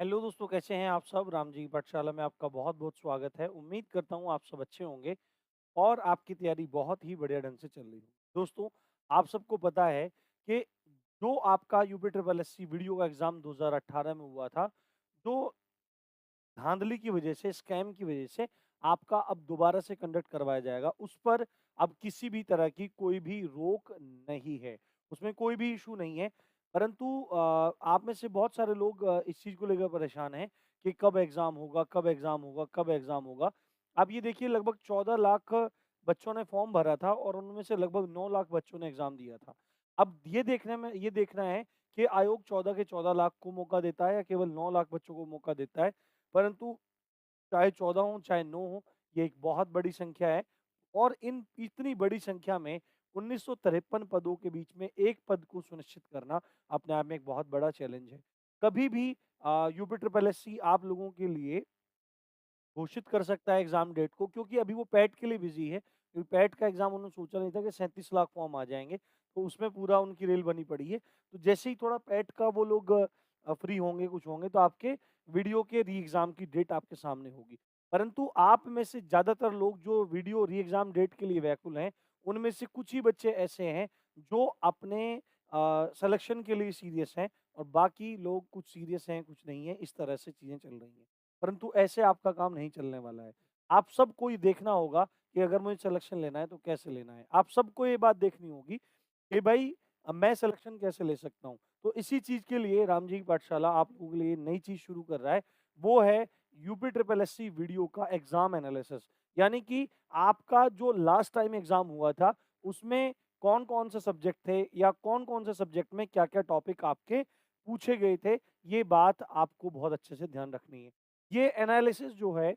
Hello दोस्तों, कैसे हैं आप सब? राम जी पाठशाला में आपका बहुत-बहुत स्वागत है। उम्मीद करता हूँ आप सब अच्छे होंगे और आपकी तैयारी बहुत ही बढ़िया ढंग से चल रही हो। दोस्तों, आप सबको पता है कि जो आपका यूपी ट्रिपल एससी वीडियो का एग्ज़ाम 2018 में हुआ था, जो धांधली की वजह से, स्कैम की वजह से आपका अब दोबारा से कंडक्ट करवाया जाएगा। उस पर अब किसी भी तरह की कोई भी रोक नहीं है, उसमें कोई भी इश्यू नहीं है। परंतु आप में से बहुत सारे लोग इस चीज़ को लेकर परेशान हैं कि कब एग्ज़ाम होगा, कब एग्ज़ाम होगा, कब एग्ज़ाम होगा? आप ये देखिए, लगभग 14 लाख बच्चों ने फॉर्म भरा था और उनमें से लगभग 9 लाख बच्चों ने एग्ज़ाम दिया था। अब ये देखना है कि आयोग 14 के 14 लाख को मौका देता है या केवल 9 लाख बच्चों को मौका देता है। परंतु चाहे 14 हो, चाहे 9 हो, ये एक बहुत बड़ी संख्या है और इन इतनी बड़ी संख्या में 1953 पदों के बीच में एक पद को सुनिश्चित करना अपने आप में एक बहुत बड़ा चैलेंज है। कभी भी यूपी ट्रिपल एससी आप लोगों के लिए घोषित कर सकता है एग्ज़ाम डेट को, क्योंकि अभी वो पैट के लिए बिज़ी है। क्योंकि पैट का एग्ज़ाम उन्होंने सोचा नहीं था कि 37 लाख फॉर्म आ जाएँगे, तो उसमें पूरा उनकी रेल बनी पड़ी है। तो जैसे ही थोड़ा पैट का वो लोग फ्री होंगे, कुछ होंगे, तो आपके वीडियो के री एग्ज़ाम की डेट आपके सामने होगी। परंतु आप में से ज़्यादातर लोग जो वीडियो री एग्ज़ाम डेट के लिए व्याकुल हैं, उनमें से कुछ ही बच्चे ऐसे हैं जो अपने सिलेक्शन के लिए सीरियस हैं और बाकी लोग कुछ सीरियस हैं, कुछ नहीं है, इस तरह से चीज़ें चल रही हैं। परंतु ऐसे आपका काम नहीं चलने वाला है। आप सबको ये देखना होगा कि अगर मुझे सिलेक्शन लेना है तो कैसे लेना है। आप सबको ये बात देखनी होगी कि भाई मैं सिलेक्शन कैसे ले सकता हूँ। तो इसी चीज़ के लिए राम जी की पाठशाला आप लोगों के लिए नई चीज़ शुरू कर रहा है। वो है यूपी ट्रिपल एससी वीडियो का एग्ज़ाम एनालिसिस। यानी कि आपका जो लास्ट टाइम एग्ज़ाम हुआ था, उसमें कौन-कौन से सब्जेक्ट थे या कौन-कौन से सब्जेक्ट में क्या-क्या टॉपिक आपके पूछे गए थे, ये बात आपको बहुत अच्छे से ध्यान रखनी है। ये एनालिसिस जो है,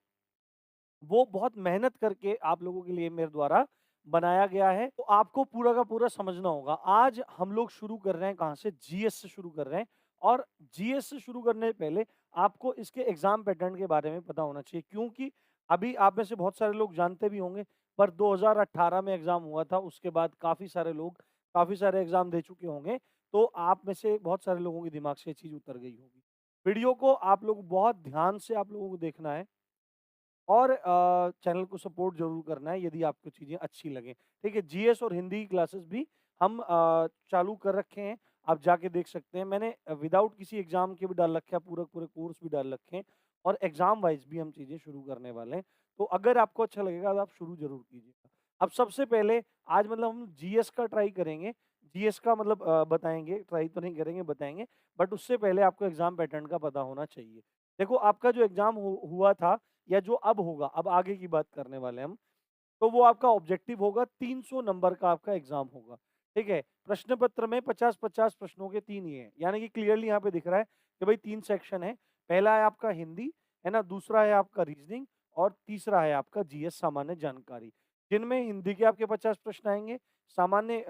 वो बहुत मेहनत करके आप लोगों के लिए मेरे द्वारा बनाया गया है, तो आपको पूरा का पूरा समझना होगा। आज हम लोग शुरू कर रहे हैं कहाँ से? जीएस से शुरू कर रहे हैं और जीएस से शुरू करने से पहले आपको इसके एग्ज़ाम पैटर्न के बारे में पता होना चाहिए, क्योंकि अभी आप में से बहुत सारे लोग जानते भी होंगे, पर 2018 में एग्ज़ाम हुआ था, उसके बाद काफ़ी सारे लोग काफ़ी सारे एग्ज़ाम दे चुके होंगे, तो आप में से बहुत सारे लोगों के दिमाग से ये चीज़ उतर गई होगी। वीडियो को आप लोग बहुत ध्यान से आप लोगों को देखना है और चैनल को सपोर्ट ज़रूर करना है यदि आपको चीज़ें अच्छी लगें। ठीक है? जीएस और हिंदी की क्लासेस भी हम चालू कर रखे हैं, आप जाके देख सकते हैं। मैंने विदाउट किसी एग्ज़ाम के भी डाल रखे हैं, पूरे पूरे कोर्स भी डाल रखे हैं और एग्ज़ाम वाइज़ भी हम चीज़ें शुरू करने वाले हैं। तो अगर आपको अच्छा लगेगा तो आप शुरू ज़रूर कीजिएगा। अब सबसे पहले आज मतलब हम जीएस का ट्राई करेंगे। जीएस का मतलब बताएँगे, ट्राई तो नहीं करेंगे, बताएँगे। बट उससे पहले आपको एग्ज़ाम पैटर्न का पता होना चाहिए। देखो, आपका जो एग्ज़ाम हुआ था या जो अब होगा, अब आगे की बात करने वाले हैं हम, तो वो आपका ऑब्जेक्टिव होगा, 300 नंबर का आपका एग्ज़ाम होगा, ठीक है? प्रश्न पत्र में 50-50 प्रश्नों के 3 ये हैं, यानी कि क्लियरली यहाँ पे दिख रहा है कि भई 3 सेक्शन है। पहला है आपका हिंदी, है ना? दूसरा है आपका रीज़निंग और तीसरा है आपका जीएस सामान्य जानकारी। जिनमें हिंदी के आपके 50 प्रश्न आएँगे, सामान्य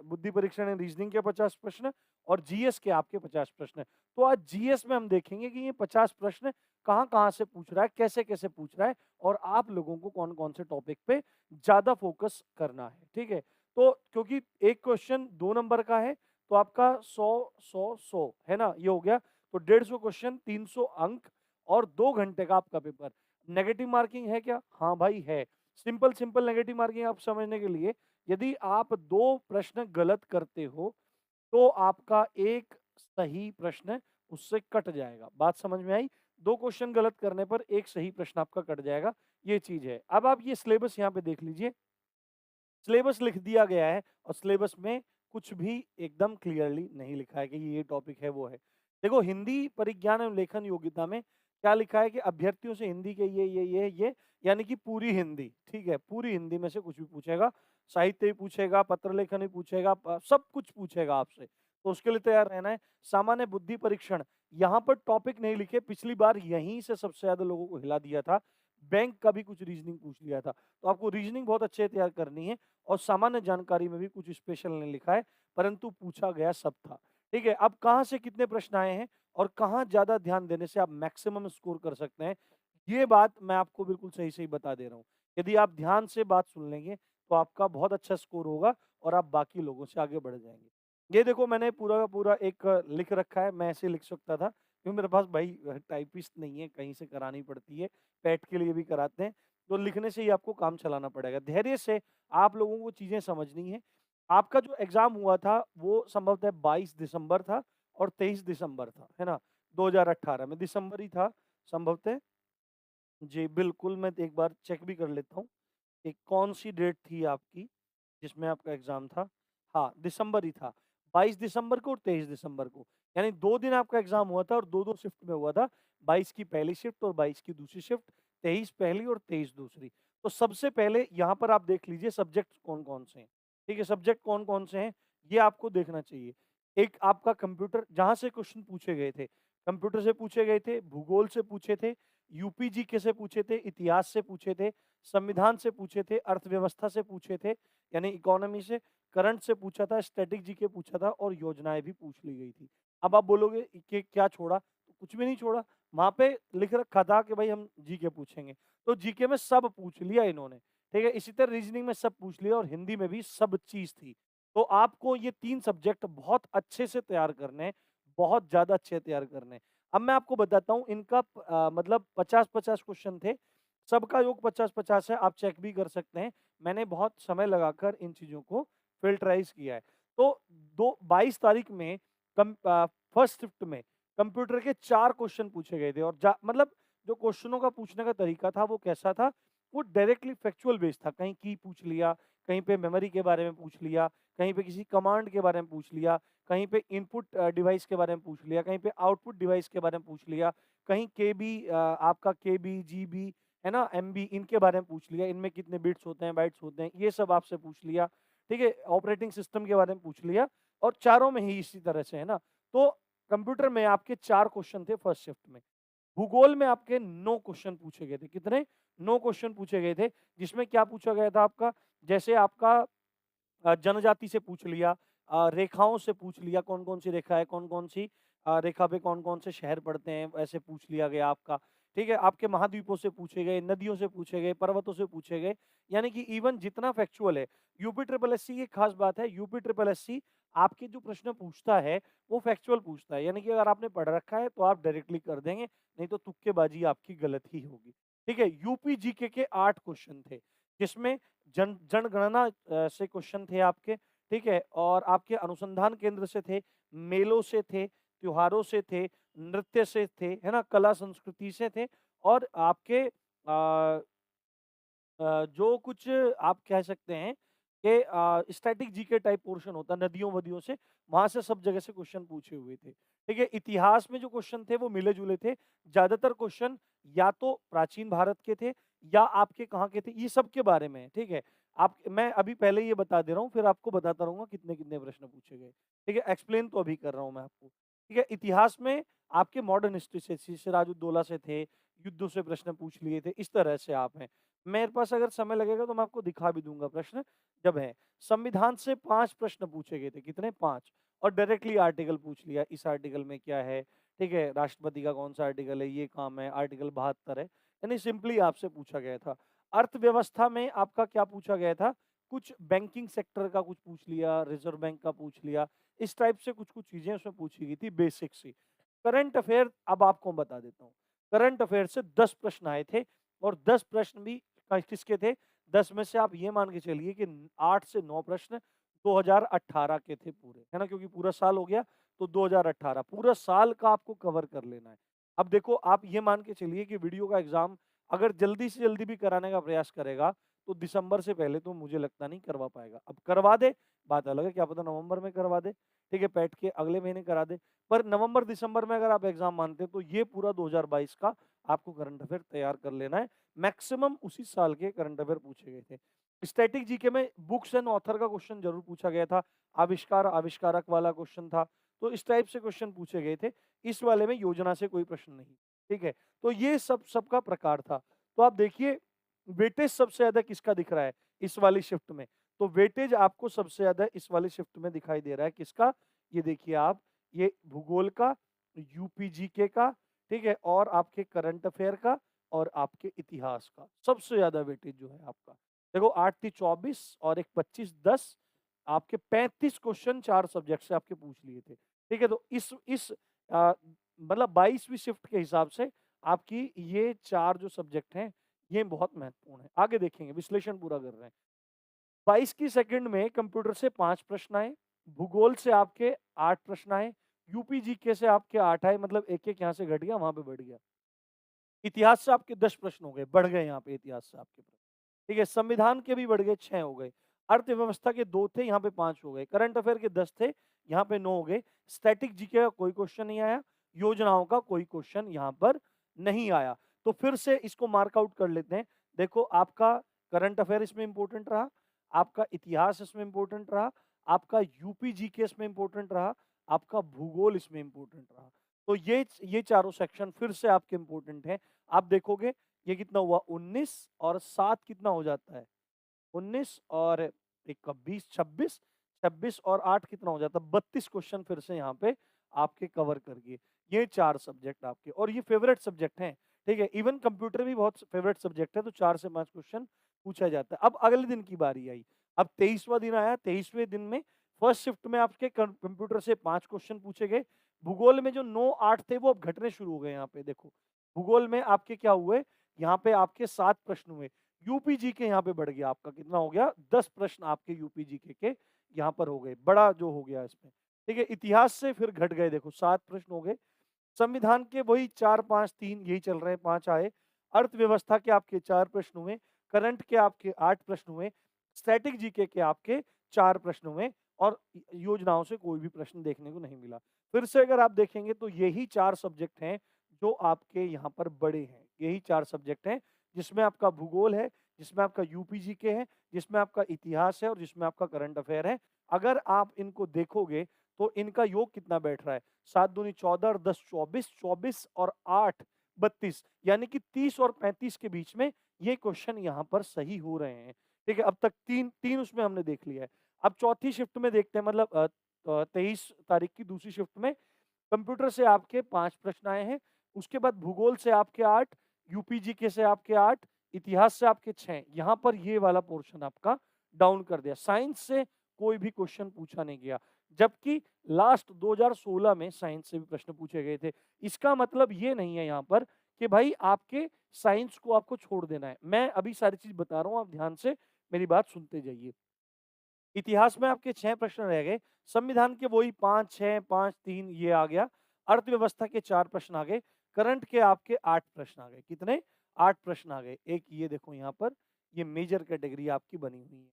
बुद्धि परीक्षण एंड रीज़निंग के 50 प्रश्न और जीएस के आपके 50 प्रश्न। तो आज जीएस में हम देखेंगे कि ये 50 प्रश्न कहाँ-कहाँ से पूछ रहा है, कैसे-कैसे पूछ रहा है और आप लोगों को कौन-कौन से टॉपिक पे ज़्यादा फ़ोकस करना है, ठीक है? तो क्योंकि एक क्वेश्चन 2 नंबर का है, तो आपका 100, 100, 100 है ना? ये हो गया, तो 150 क्वेश्चन, 300 अंक और 2 घंटे का आपका पेपर। नेगेटिव मार्किंग है क्या? हाँ भाई है। सिंपल नेगेटिव मार्किंग आप समझने के लिए, यदि आप 2 प्रश्न गलत करते हो, तो आपका 1 सही प्रश्न उससे कट जाएगा। बात समझ में आई? 2 क्वेश्चन गलत करने पर 1 सही प्रश्न आपका कट जाएगा, ये चीज़ है। अब आप ये सिलेबस यहाँ पे देख लीजिए, सिलेबस लिख दिया गया है और सिलेबस में कुछ भी एकदम क्लियरली नहीं लिखा है कि ये टॉपिक है, वो है। देखो, हिंदी परिज्ञान एवं लेखन योग्यता में क्या लिखा है कि अभ्यर्थियों से हिंदी के ये, यानी कि पूरी हिंदी, ठीक है? पूरी हिंदी में से कुछ भी पूछेगा, साहित्य भी पूछेगा, पत्र लेखन भी पूछेगा, सब कुछ पूछेगा आपसे, तो उसके लिए तैयार रहना है। सामान्य बुद्धि परीक्षण, यहाँ पर टॉपिक नहीं लिखे, पिछली बार यहीं से सबसे ज़्यादा लोगों को हिला दिया था। बैंक का भी कुछ रीज़निंग पूछ लिया था, तो आपको रीज़निंग बहुत अच्छे से तैयार करनी है और सामान्य जानकारी में भी कुछ स्पेशल नहीं लिखा है, परंतु पूछा गया सब था। ठीक है? अब कहाँ से कितने प्रश्न आए हैं और कहाँ ज़्यादा ध्यान देने से आप मैक्सिमम स्कोर कर सकते हैं, ये बात मैं आपको बिल्कुल सही-सही बता दे रहा हूँ। यदि आप ध्यान से बात सुन लेंगे, तो आपका बहुत अच्छा स्कोर होगा और आप बाकी लोगों से आगे बढ़ जाएँगे। ये देखो, मैंने पूरा का पूरा एक लिख रखा है, मैं ऐसे लिख सकता था, क्योंकि मेरे पास भाई टाइपिस्ट नहीं है, कहीं से करानी पड़ती है, पैट के लिए भी कराते हैं, तो लिखने से ही आपको काम चलाना पड़ेगा। धैर्य से आप लोगों को चीज़ें समझनी है। आपका जो एग्ज़ाम हुआ था, वो संभवतः 22 दिसंबर था और 23 दिसंबर था, है ना? 2018 में दिसंबर ही था संभवतः। जी, बिल्कुल, मैं एक बार चेक भी कर लेता हूँ, कि कौन-सी डेट थी आपकी, जिसमें आपका एग्ज़ाम था? हाँ, दिसंबर ही था, 22 दिसंबर को और 23 दिसंबर को। यानी 2 दिन आपका एग्ज़ाम हुआ था और 2-2 शिफ्ट में हुआ था, 22 की पहली शिफ्ट और 22 की दूसरी शिफ्ट, 23 पहली और 23 दूसरी। तो सबसे पहले यहाँ पर आप देख लीजिए सब्जेक्ट्स कौन-कौन से हैं, ठीक है? सब्जेक्ट कौन-कौन से हैं, ये आपको देखना चाहिए। एक आपका कंप्यूटर जहाँ से क्वेश्चन पूछे गए थे, कंप्यूटर से पूछे गए थे, भूगोल से पूछे थे, यूपी जीके से पूछे थे, इतिहास से पूछे थे, संविधान से पूछे थे, अर्थव्यवस्था से पूछे थे, यानी इकोनॉमी से, करंट से पूछा था, स्टैटिक जीके पूछा था और योजनाएँ भी पूछ ली गई थी। अब आप बोलोगे कि क्या छोड़ा? तो कुछ भी नहीं छोड़ा, वहाँ पे लिख रखा था कि भाई हम जीके पूछेंगे, तो जीके में सब पूछ लिया इन्होंने, ठीक है? इसी तरह रीजनिंग में सब पूछ लिया और हिंदी में भी सब चीज़ थी। तो आपको ये 3 सब्जेक्ट बहुत अच्छे से तैयार करने हैं, बहुत ज़्यादा अच्छे तैयार करने हैं। अब मैं आपको बताता हूँ इनका मतलब 50-50 क्वेश्चन थे, सबका योग 50-50 है, आप चेक भी कर सकते हैं। मैंने बहुत समय लगाकर इन चीज़ों को फ़िल्टराइज़ किया है। तो 22 तारीख में फर्स्ट शिफ्ट में कंप्यूटर के 4 क्वेश्चन पूछे गए थे और मतलब जो क्वेश्चनों का पूछने का तरीका था वो कैसा था? वो डायरेक्टली फैक्चुअल बेस्ड था। कहीं की पूछ लिया, कहीं पे मेमोरी के बारे में पूछ लिया, कहीं पे किसी कमांड के बारे में पूछ लिया, कहीं पे इनपुट डिवाइस के बारे में पूछ लिया, कहीं पे आउटपुट डिवाइस के बारे में पूछ लिया, कहीं केबी आपका केबी, जीबी, है ना? एमबी इनके बारे में पूछ लिया, इनमें कितने बिट्स होते हैं, बाइट्स होते हैं, ये सब आपसे पूछ लिया, ठीक है? ऑपरेटिंग सिस्टम के बारे में पूछ लिया और चारों में ही इसी तरह से, है ना? तो कंप्यूटर में आपके 4 क्वेश्चन थे फर्स्ट शिफ्ट में। भूगोल में आपके 9 क्वेश्चन पूछे गए थे। कितने? 9 क्वेश्चन पूछे गए थे, जिसमें क्या पूछा गया था आपका? जैसे आपका जनजाति से पूछ लिया, रेखाओं से पूछ लिया, कौन-कौन सी रेखा है, कौन-कौन सी रेखा पे कौन-कौन से शहर पड़ते हैं, ऐसे पूछ लिया गया आपका, ठीक है? आपके महाद्वीपों से पूछे गए, नदियों से पूछे गए, पर्वतों से पूछे गए, यानी कि इवन जितना फैक्चुअल है, यूपी ट्रिपल एससी की एक खास बात है, यूपी ट्रिपल एससी आपके जो प्रश्न पूछता है, वो फैक्चुअल पूछता है, यानी कि अगर आपने पढ़ रखा है, तो आप डायरेक्टली कर देंगे, नहीं तो तुक्केबाजी आपकी गलत ही होगी, ठीक है? यूपी जीके के 8 क्वेश्चन थे, जिसमें जनगणना से क्वेश्चन थे आपके, ठीक है? और आपके अनुसंधान केंद्र से थे, मेलों से थे, त्योहारों से थे, नृत्य से थे, है ना? कला संस्कृति से थे और आपके जो कुछ आप कह सकते हैं कि स्टैटिक जीके टाइप पोर्शन होता है नदियों-वदियों से, वहाँ से सब जगह से क्वेश्चन पूछे हुए थे। ठीक है? इतिहास में जो क्वेश्चन थे वो मिले-जुले थे। ज़्यादातर क्वेश्चन या तो प्राचीन भारत के थे या आपके कहाँ के थे, ये सब के बारे में है, ठीक है? आप मैं अभी पहले ये बता दे रहा हूँ, फिर आपको बताता रहूँगा कितने-कितने प्रश्न पूछे गए। ठीक है? एक्सप्लेन तो अभी कर रहा हूँ मैं आपको। ठीक है? इतिहास में आपके मॉडर्न हिस्ट्री से सिराजुद्दौला से थे, युद्धों से प्रश्न पूछ लिए थे, इस तरह से आप हैं। मेरे पास अगर समय लगेगा तो मैं आपको दिखा भी दूँगा प्रश्न जब है। संविधान से 5 प्रश्न पूछे गए थे, कितने? 5 और डायरेक्टली आर्टिकल पूछ लिया, इस आर्टिकल में क्या है, ठीक है? राष्ट्रपति का कौन-सा आर्टिकल है, ये काम है, आर्टिकल 72 है। यानी सिंपली आपसे पूछा गया था। अर्थव्यवस्था में आपका क्या पूछा गया था? कुछ बैंकिंग सेक्टर का कुछ पूछ लिया, रिज़र्व बैंक का पूछ लिया, इस टाइप से कुछ-कुछ चीज़ें उसमें पूछी गई थी बेसिक सी। करंट अफेयर अब आपको बता देता हूँ। करंट अफेयर से 10 प्रश्न आए थे और 10 प्रश्न भी किसके थे? 10 में से आप ये मान के चलिए कि 8 से 9 प्रश्न 2018 के थे पूरे, है ना? क्योंकि पूरा साल हो गया तो 2018 पूरा साल का आपको कवर कर लेना है। अब देखो आप ये मान के चलिए कि वीडियो का एग्ज़ाम अगर जल्दी से जल्दी भी कराने का प्रयास करेगा, तो दिसंबर से पहले तो मुझे लगता नहीं करवा पाएगा। अब करवा दे, बात अलग है, क्या पता नवंबर में करवा दे, ठीक है? पैट के अगले महीने करा दे। पर नवंबर-दिसंबर में अगर आप एग्ज़ाम मानते हैं, तो ये पूरा 2022 का आपको करंट अफेयर तैयार कर लेना है। मैक्सिमम उसी साल के करंट अफेयर पूछे गए थे। स्टैटिक जीके में बुक्स एंड ऑथर का क्वेश्चन ज़रूर पूछा गया था। आविष्कार, आविष्कारक वाला क्वेश्चन था। तो इस टाइप से क्वेश्चन पूछे गए थे। इस वाले में योजना से कोई प्रश्न नहीं, ठीक है? तो ये सब सबका प्रकार था। तो आप देखिए वेटेज सबसे ज़्यादा किसका दिख रहा है इस वाली शिफ्ट में? तो वेटेज आपको सबसे ज़्यादा इस वाली शिफ्ट में दिखाई दे रहा है किसका? ये देखिए आप, ये भूगोल का, यूपी जीके का, ठीक है? और आपके करंट अफेयर का और आपके इतिहास का। सबसे ज़्यादा वेटेज जो है आपका। देखो 8 × 24 और एक 25, 10 आपके 35 क्वेश्चन 4 सब्जेक्ट से आपके पूछ लिए थे। ठीक है? तो इस मतलब 22वीं शिफ्ट के हिसाब से आपकी ये 4 जो सब्जेक्ट हैं, ये बहुत महत्वपूर्ण है। आगे देखेंगे, विश्लेषण पूरा कर रहे हैं। 22 की सेकंड में कंप्यूटर से 5 प्रश्न आए, भूगोल से आपके 8 प्रश्न आए, यूपी जीके से आपके 8 आए, मतलब एक-एक यहाँ से घट गया, वहाँ पे बढ़ गया। इतिहास से आपके 10 प्रश्न हो गए, बढ़ गए यहाँ पे इतिहास से आपके प्रश्न। ठीक है, संविधान के भी बढ़ गए, 6 हो गए। अर्थव्यवस्था के 2 थे, यहाँ पे 5 हो गए। करंट अफेयर के 10 थे, यहाँ पे 9 हो गए। स्टैटिक जीके का कोई क्वेश्चन नहीं आया, योजनाओं का कोई क्वेश्चन यहाँ पर नहीं आया। तो फिर से इसको मार्क आउट कर लेते हैं। देखो, आपका करंट अफेयर इसमें इंपॉर्टेंट रहा, आपका इतिहास इसमें इंपॉर्टेंट रहा, आपका यूपी जीके इसमें इंपॉर्टेंट रहा, आपका भूगोल इसमें इंपॉर्टेंट रहा। तो ये चारों सेक्शन फिर से आपके इंपॉर्टेंट हैं। आप देखोगे ये कितना हुआ, 19 और 7 कितना हो जाता है, 19 और 1 का 20, 26, 26 और 8 कितना हो जाता है, 32 क्वेश्चन फिर से यहाँ पे आपके कवर कर दिए। ये 4 सब्जेक्ट आपके, और ये फेवरेट सब्जेक्ट हैं, ठीक है। इवन कंप्यूटर भी बहुत फेवरेट सब्जेक्ट है, तो 4 से 5 क्वेश्चन पूछा जाता है। अब अगले दिन की बारी आई, अब 23वां दिन आया। 23वें दिन में फर्स्ट शिफ्ट में आपके कंप्यूटर से 5 क्वेश्चन पूछे गए। भूगोल में जो 9, 8 थे वो अब घटने शुरू हो गए। यहाँ पे देखो, भूगोल में आपके क्या हुए, यहाँ पे आपके 7 प्रश्न हुए। यूपी जीके यहाँ पे बढ़ गया, आपका कितना हो गया, 10 प्रश्न आपके यूपी जीके के यहाँ पर हो गए, बड़ा जो हो गया इसमें। ठीक है, इतिहास से फिर घट गए, देखो 7 प्रश्न हो गए। संविधान के वही 4, 5, 3 यही चल रहे हैं, 5 आए। अर्थव्यवस्था के आपके 4 प्रश्न हुए, करंट के आपके 8 प्रश्न हुए, स्टैटिक जीके के आपके 4 प्रश्न हुए, और योजनाओं से कोई भी प्रश्न देखने को नहीं मिला। फिर से अगर आप देखेंगे तो यही 4 सब्जेक्ट हैं जो आपके यहाँ पर बड़े हैं। यही 4 सब्जेक्ट हैं जिसमें आपका भूगोल है, जिसमें आपका यूपी जीके है, जिसमें आपका इतिहास है, और जिसमें आपका करंट अफेयर है। अगर आप इनको देखोगे तो इनका योग कितना बैठ रहा है, 7 दूनी 14 और 10 24, 24 और 8 32, यानी कि 30 और 35 के बीच में ये क्वेश्चन यहाँ पर सही हो रहे हैं। ठीक है, अब तक तीन उसमें हमने देख लिया है। अब चौथी शिफ्ट में देखते हैं, मतलब 23 तारीख की दूसरी शिफ्ट में कंप्यूटर से आपके 5 प्रश्न आए हैं। उसके बाद भूगोल से आपके 8, यूपी जीके से आपके 8, इतिहास से आपके 6। यहाँ पर ये वाला पोर्शन आपका डाउन कर दिया। साइंस से कोई भी क्वेश्चन पूछा नहीं गया, जबकि लास्ट 2016 में साइंस से भी प्रश्न पूछे गए थे। इसका मतलब ये नहीं है यहाँ पर कि भाई आपके साइंस को आपको छोड़ देना है। मैं अभी सारी चीज बता रहा हूँ, आप ध्यान से मेरी बात सुनते जाइए। इतिहास में आपके 6 प्रश्न रह गए, संविधान के वही 5, 6, 5, 3 ये आ गया, अर्थव्यवस्था के 4 प्रश्न आ गए, करंट के आपके 8 प्रश्न आ गए। कितने? 8 प्रश्न आ गए। एक ये देखो यहाँ पर, ये मेजर कैटेगरी आपकी बनी हुई है।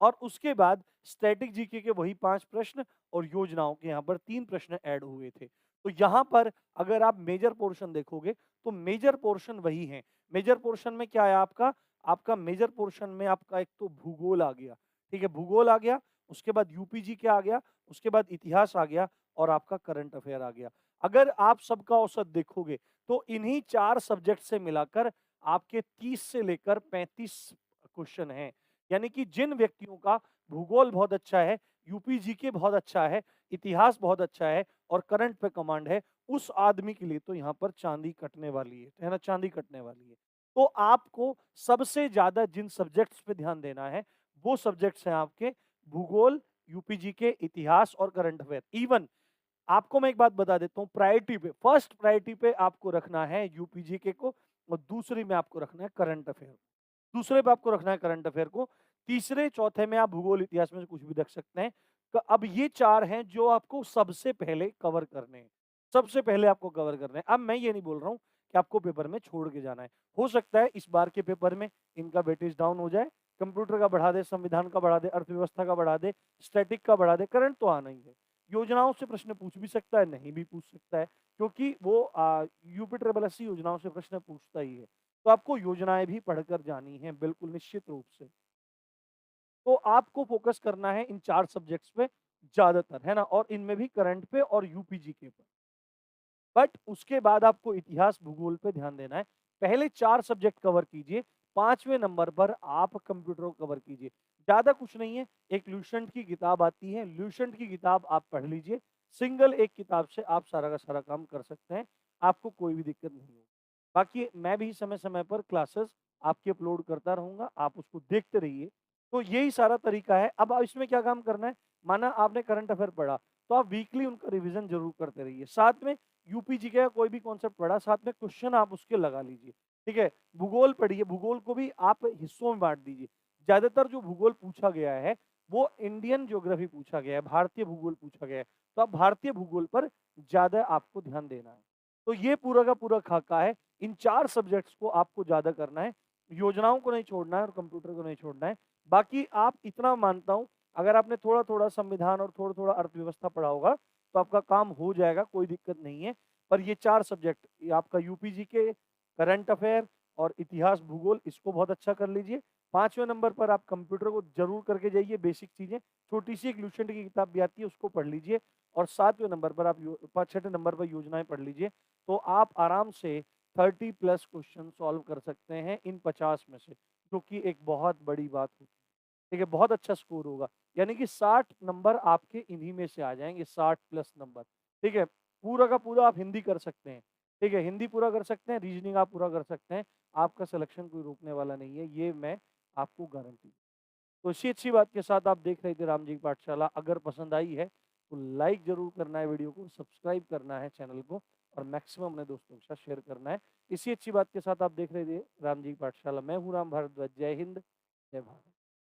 और उसके बाद स्टैटिक जीके के वही 5 प्रश्न, और योजनाओं के यहाँ पर 3 प्रश्न ऐड हुए थे। तो यहाँ पर अगर आप मेजर पोर्शन देखोगे तो मेजर पोर्शन वही है। मेजर पोर्शन में क्या है आपका? आपका मेजर पोर्शन में आपका एक तो भूगोल आ गया, ठीक है, भूगोल आ गया, उसके बाद यूपी जीके आ गया, उसके बाद इतिहास आ गया, और आपका करंट अफेयर आ गया। अगर आप सबका औसत देखोगे तो इन्हीं 4 सब्जेक्ट से मिलाकर आपके 30 से लेकर 35 क्वेश्चन हैं। यानी कि जिन व्यक्तियों का भूगोल बहुत अच्छा है, यूपी जीके बहुत अच्छा है, इतिहास बहुत अच्छा है, और करंट पे कमांड है, उस आदमी के लिए तो यहाँ पर चांदी कटने वाली है ना, चांदी कटने वाली है। तो आपको सबसे ज्यादा जिन सब्जेक्ट्स पे ध्यान देना है वो सब्जेक्ट्स हैं आपके भूगोल, यूपी जीके, इतिहास और करंट अफेयर। इवन आपको मैं एक बात बता देता हूँ, प्रायोरिटी पे, फर्स्ट प्रायोरिटी पे आपको रखना है यूपी जीके को, और दूसरी में आपको रखना है करंट अफेयर। दूसरे पे आपको रखना है करंट अफेयर को, तीसरे चौथे में आप भूगोल इतिहास में से कुछ भी रख सकते हैं। तो अब ये 4 हैं जो आपको सबसे पहले कवर करने हैं, सबसे पहले आपको कवर करने हैं। अब मैं ये नहीं बोल रहा हूँ कि आपको पेपर में छोड़ के जाना है। हो सकता है इस बार के पेपर में इनका वेटेज डाउन हो जाए, कंप्यूटर का बढ़ा दे, संविधान का बढ़ा दे, अर्थव्यवस्था का बढ़ा दे, स्टैटिक का बढ़ा दे, करंट तो आना ही है। योजनाओं से प्रश्न पूछ भी सकता है, नहीं भी पूछ सकता है, क्योंकि वो यूपी ट्रिपल एससी योजनाओं से प्रश्न पूछता ही है। तो आपको योजनाएं भी पढ़कर जानी है, बिल्कुल निश्चित रूप से। तो आपको फोकस करना है इन 4 सब्जेक्ट्स पे ज्यादातर, है ना, और इनमें भी करंट पे और यूपीजीके पे। बट उसके बाद आपको इतिहास, भूगोल पे ध्यान देना है। पहले 4 सब्जेक्ट कवर कीजिए, 5वें नंबर पर आप कंप्यूटर को कवर कीजिए। ज्यादा कुछ नहीं है, एक ल्यूसेंट की किताब आती है, ल्यूसेंट की किताब आप पढ़ लीजिए। सिंगल एक किताब से आप सारा का सारा काम कर सकते हैं, आपको कोई भी दिक्कत नहीं होगी। बाकी मैं भी समय समय पर क्लासेस आपकी अपलोड करता रहूंगा, आप उसको देखते रहिए। तो यही सारा तरीका है। अब इसमें क्या काम करना है, माना आपने करंट अफेयर पढ़ा, तो आप वीकली उनका रिवीजन जरूर करते रहिए। साथ में यूपीजीके का कोई भी कॉन्सेप्ट पढ़ा, साथ में क्वेश्चन आप उसके लगा लीजिए, ठीक है। भूगोल पढ़िए, भूगोल को भी आप हिस्सों में बांट दीजिए। ज्यादातर जो भूगोल पूछा गया है वो इंडियन ज्योग्राफी पूछा गया है, भारतीय भूगोल पूछा गया है, तो आप भारतीय भूगोल पर ज्यादा आपको ध्यान देना है। तो ये पूरा का पूरा खाका है। इन 4 सब्जेक्ट्स को आपको ज्यादा करना है, योजनाओं को नहीं छोड़ना है और कंप्यूटर को नहीं छोड़ना है। बाकी आप इतना मानता हूं, अगर आपने थोड़ा थोड़ा संविधान और थोड़ा थोड़ा अर्थव्यवस्था पढ़ा होगा तो आपका काम हो जाएगा, कोई दिक्कत नहीं है। पर ये 4 सब्जेक्ट आपका यूपीजी के करंट अफेयर और इतिहास भूगोल, इसको बहुत अच्छा कर लीजिए। 5वें नंबर पर आप कंप्यूटर को जरूर करके जाइए, बेसिक चीजें, छोटी सी एक लुसेंट की किताब भी आती है उसको पढ़ लीजिए। और 7वें नंबर पर आप 6ठे नंबर पर योजनाएं पढ़ लीजिए। तो आप आराम से 30+ क्वेश्चन सॉल्व कर सकते हैं इन 50 में से, जो कि एक बहुत बड़ी बात होती है। ठीक है, बहुत अच्छा स्कोर होगा, यानी कि 60 नंबर आपके इन्हीं में से आ जाएंगे, 60+ नंबर। ठीक है, पूरा का पूरा आप हिंदी कर सकते हैं। ठीक है, हिंदी पूरा कर सकते हैं, रीजनिंग आप पूरा कर सकते हैं, आपका सिलेक्शन कोई रोकने वाला नहीं है, ये मैं आपको गारंटी। तो इसी अच्छी बात के साथ आप देख रहे थे राम जी की पाठशाला। अगर पसंद आई है तो लाइक जरूर करना है वीडियो को, सब्सक्राइब करना है चैनल को, और मैक्सिमम अपने दोस्तों के साथ शेयर करना है। इसी अच्छी बात के साथ आप देख रहे थे राम जी की पाठशाला। मैं हूँ राम भारद्वाज। जय हिंद, जय भारत।